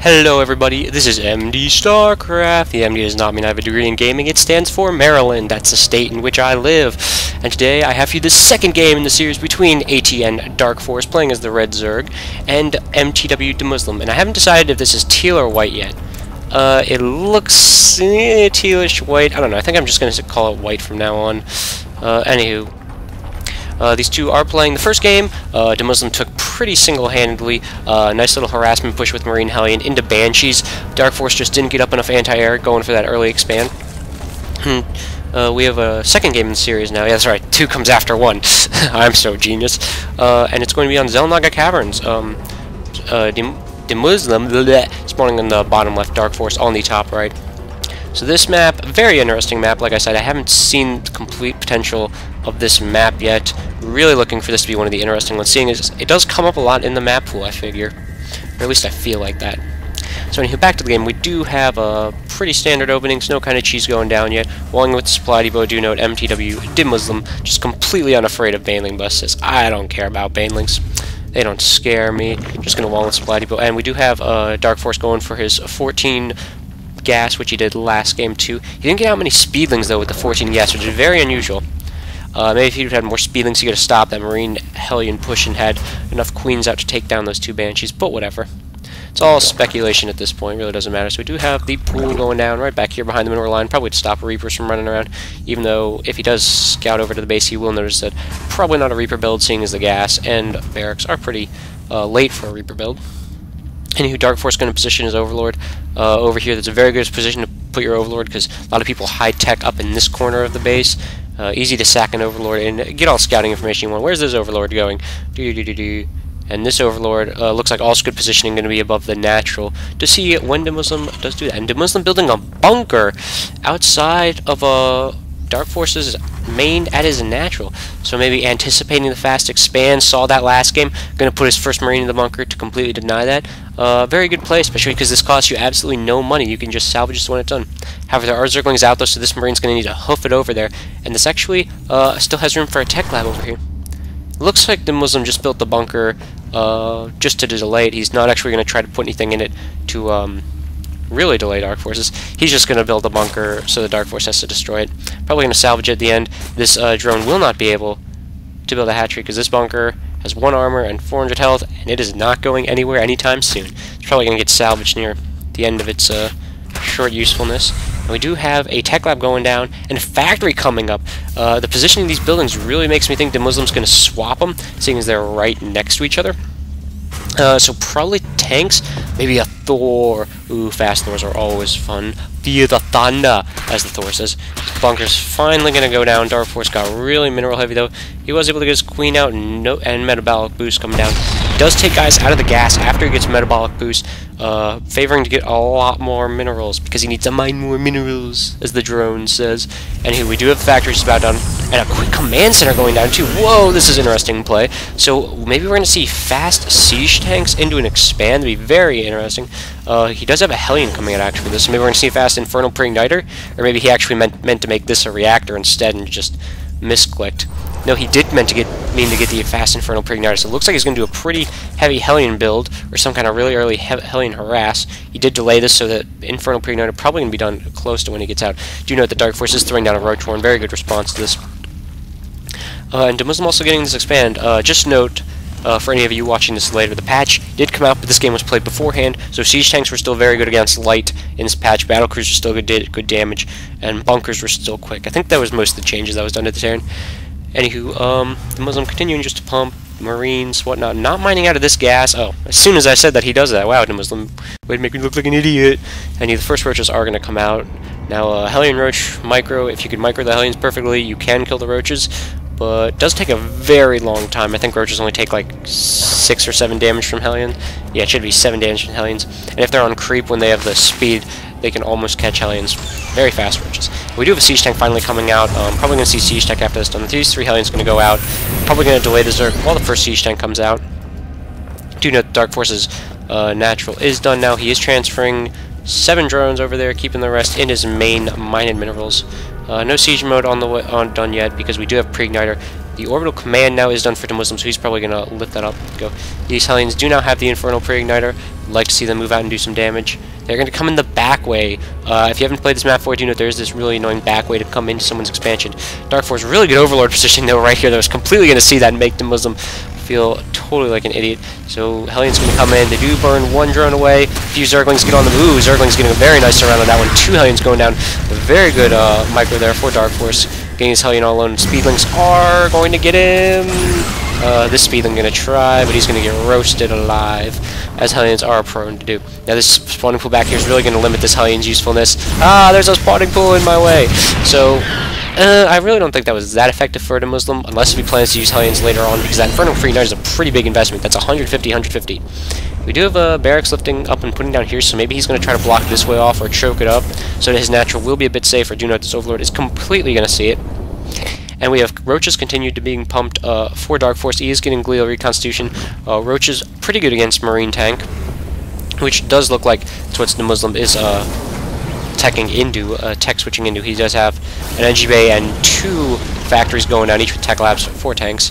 Hello everybody, this is MD Starcraft. The MD does not mean I have a degree in gaming, it stands for Maryland. That's the state in which I live. And today I have for you the second game in the series between aTnDarkForce, playing as the red zerg, and mTwDeMuslim. And I haven't decided if this is teal or white yet. It looks tealish white. I don't know, I think I'm just going to call it white from now on. Anywho. These two are playing the first game. deMuslim took pretty single-handedly. Nice little harassment push with Marine Hellion into Banshees. DarkForce just didn't get up enough anti-air going for that early expand. We have a second game in the series now. Yeah, that's right. 2 comes after 1. I'm so genius. And it's going to be on xel'naga caverns. deMuslim spawning on the bottom left, DarkForce on the top right. So this map, very interesting map. Like I said, I haven't seen the complete potential of this map yet. Really looking for this to be one of the interesting ones. Seeing as it does come up a lot in the map pool, I figure. Or at least I feel like that. So anyway, back to the game. We do have a pretty standard openings, no kind of cheese going down yet. Walling with the supply depot, do note mTwDeMuslim, just completely unafraid of Baneling busts. I don't care about Banelings. They don't scare me. Just gonna wall with supply depot. And we do have DarkForce going for his 14 gas, which he did last game too. He didn't get out many speedlings though with the 14 gas, which is very unusual. Maybe if he'd had more speedlings, he could have stopped that Marine Hellion push and had enough queens out to take down those 2 Banshees, but whatever. It's all speculation at this point, really doesn't matter. So we do have the pool going down right back here behind the mineral line, probably to stop Reapers from running around, even though if he does scout over to the base, he will notice that probably not a Reaper build, seeing as the gas and barracks are pretty late for a Reaper build. Anywho, DarkForce going to position his Overlord over here. That's a very good position to put your Overlord, because a lot of people high-tech up in this corner of the base. Easy to sack an Overlord and get all scouting information you want. Where's this Overlord going? And this Overlord looks like also good positioning, going to be above the natural to see when deMuslim does do that. And deMuslim building a bunker outside of DarkForce's main at his natural. So maybe anticipating the fast expand, saw that last game, going to put his first Marine in the bunker to completely deny that. Very good play, especially because this costs you absolutely no money. You can just salvage this when it's done. However, there are Zerglings out though, so this Marine's going to need to hoof it over there. And this actually still has room for a tech lab over here. Looks like deMuslim just built the bunker just to delay it. He's not actually going to try to put anything in it to really delay DarkForce's. He's just going to build a bunker so the DarkForce has to destroy it. Probably going to salvage it at the end. This drone will not be able to build a hatchery because this bunker has 1 armor and 400 health, and it is not going anywhere anytime soon. It's probably going to get salvaged near the end of its short usefulness. And we do have a tech lab going down and a factory coming up. The positioning of these buildings really makes me think deMuslim's going to swap them, seeing as they're right next to each other. So probably tanks, maybe a Thor. Ooh, fast Thors are always fun. Via the thunder, as the Thor says. This bunker's finally going to go down. DarkForce got really mineral heavy though. He was able to get his queen out and metabolic boost coming down. He does take guys out of the gas after he gets metabolic boost, favoring to get a lot more minerals because he needs to mine more minerals, as the drone says. Anywho, we do have factories about done, and a quick command center going down too. Whoa, this is an interesting play. So maybe we're going to see fast siege tanks into an expand. That'd be very interesting. He does have a Hellion coming out actually for this, so maybe we're going to see fast Infernal Pre-Igniter, or maybe he actually meant to make this a reactor instead and just misclicked. No, he did mean to get the fast Infernal Pre-Igniter, so it looks like he's going to do a pretty heavy Hellion build, or some kind of really early Hellion harass. He did delay this so that Infernal Pre-Igniter probably going to be done close to when he gets out. Do note that DarkForce is throwing down a Roach Horn, very good response to this. And deMuslim also getting this expand. Just note, for any of you watching this later, the patch did come out, but this game was played beforehand, so siege tanks were still very good against light in this patch, battlecruisers were still good damage, and bunkers were still quick. I think that was most of the changes that was done to the Terran. Anywho, deMuslim continuing just to pump Marines, whatnot, not mining out of this gas. Oh, as soon as I said that, he does that. Wow, deMuslim, way to make me look like an idiot. And the first roaches are going to come out. Now, Hellion Roach micro, if you could micro the Hellions perfectly, you can kill the roaches, but it does take a very long time. I think roaches only take like 6 or 7 damage from Hellion. Yeah, it should be 7 damage from Hellions. And if they're on creep when they have the speed, they can almost catch Hellions. Very fast roaches. We do have a siege tank finally coming out. Probably going to see siege tank after this done. These 3 Hellions going to go out. Probably going to delay the Zerg while the first siege tank comes out. Do note DarkForce's natural is done now. He is transferring 7 drones over there, keeping the rest in his main mined minerals. No siege mode done yet because we do have pre-igniter. The orbital command now is done for deMuslim, so he's probably going to lift that up. Go. These Hellions do now have the infernal pre-igniter. like to see them move out and do some damage. They're going to come in the back way. If you haven't played this map before, do know there's this really annoying back way to come into someone's expansion. DarkForce, really good Overlord positioning though right here. That was completely going to see that and make the Muslim feel totally like an idiot. So Hellions going to come in. They do burn one drone away. A few Zerglings get on the move. Zerglings getting a very nice surround on that one. 2 Hellions going down. A very good micro there for DarkForce. Getting his Hellion all alone. Speedlings are going to get him. This Speedling going to try, but he's going to get roasted alive, as Hellions are prone to do. Now this spawning pool back here is really going to limit this Hellion's usefulness. There's a spawning pool in my way. So I really don't think that was that effective for the Muslim, unless he plans to use Hellions later on, because that Infernal Free Knight is a pretty big investment. That's 150, 150. We do have barracks lifting up and putting down here, so maybe he's going to try to block this way off or choke it up, so that his natural will be a bit safer. Do note this Overlord is completely going to see it. And we have Roaches continued to being pumped for DarkForce. He is getting Glial Reconstitution. Roaches pretty good against Marine Tank, which does look like it's what the Muslim is tech switching into. He does have an NG Bay and 2 factories going down, each with tech labs, 4 tanks.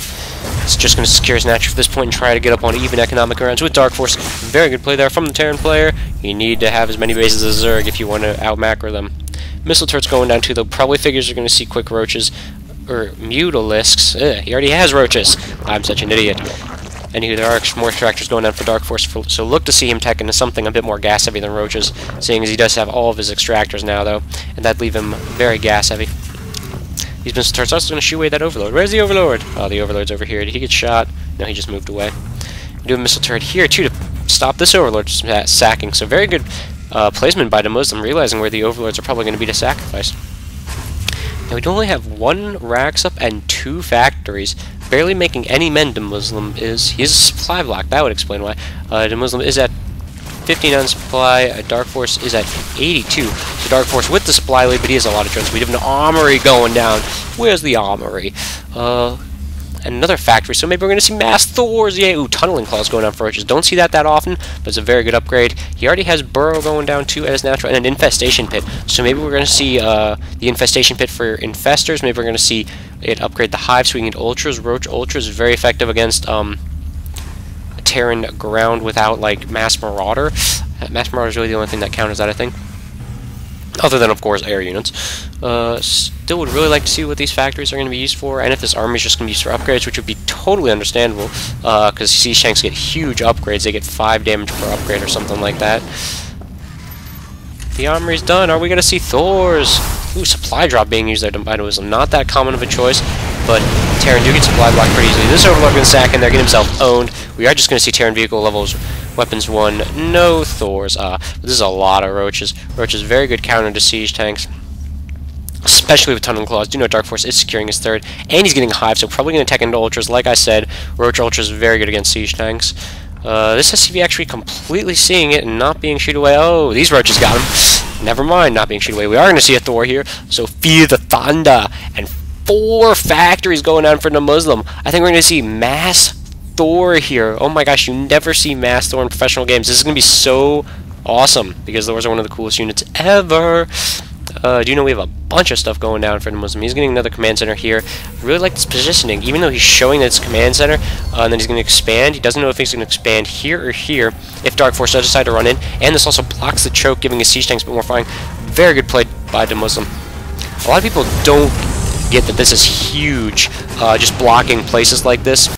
It's just going to secure his natural for this point and try to get up on even economic rounds with DarkForce. Very good play there from the Terran player. You need to have as many bases as Zerg if you want to out-macro them. Missile turrets going down too, though. Probably figures you're going to see quick Roaches. Or Mutalisks. He already has Roaches. I'm such an idiot. Anywho, there are more extractors going down for DarkForce, so look to see him tech into something a bit more gas heavy than Roaches, seeing as he does have all of his extractors now, though, and that'd leave him very gas heavy. These missile turrets are also going to shoot away that Overlord. Where's the Overlord? Oh, the Overlord's over here. Did he get shot? No, he just moved away. We do a missile turret here, too, to stop this Overlord sacking, so very good placement by the Muslim, realizing where the Overlords are probably going to be to sacrifice. Now we only have 1 racks up and 2 factories, barely making any men. The Muslim is, he is a supply block, that would explain why. The Muslim is at 59 supply, DarkForce is at 82. So DarkForce with the supply lead, but he has a lot of drones. We have an armory going down. Where's the armory? And another factory, so maybe we're going to see mass Thors. Yeah, ooh, tunneling claws going down for Roaches. Don't see that often, but it's a very good upgrade. He already has burrow going down too as natural, and an infestation pit. So maybe we're going to see the infestation pit for infestors. Maybe we're going to see it upgrade the hive so we can get ultras. Roach ultras is very effective against Terran ground without like mass marauder. Mass marauder is really the only thing that counters that, I think. Other than, of course, air units. Still would really like to see what these factories are going to be used for, and if this army is just going to be used for upgrades, which would be totally understandable, because siege tanks get huge upgrades. They get 5 damage per upgrade or something like that. The armory's done. Are we going to see Thors? Ooh, supply drop being used there by Muslim. Not that common of a choice, but Terran do get supply block pretty easily. This Overlord going to sack in there, get himself owned. We are just going to see Terran vehicle levels. Weapons 1, no Thors. But this is a lot of Roaches. Roaches, very good counter to siege tanks, especially with tunneling claws. Do know DarkForce is securing his 3rd, and he's getting a hive, so probably going to tech into ultras. Like I said, Roach ultras is very good against siege tanks. This SCV actually completely seeing it and not being shoot away. Oh, these Roaches got him. Never mind, not being shoot away. We are going to see a Thor here, so fear the thunder. And 4 factories going on for the Muslim. I think we're going to see mass Thor here. Oh my gosh, you never see mass Thor in professional games. This is going to be so awesome, because Thors are one of the coolest units ever. Do you know we have a bunch of stuff going down for the Muslim? He's getting another command center here. I really like this positioning, even though he's showing that it's command center, and then he's going to expand. He doesn't know if he's going to expand here or here if DarkForce does decide to run in, and this also blocks the choke, giving his siege tanks a bit more firing. Very good play by the Muslim. A lot of people don't get that this is huge, just blocking places like this.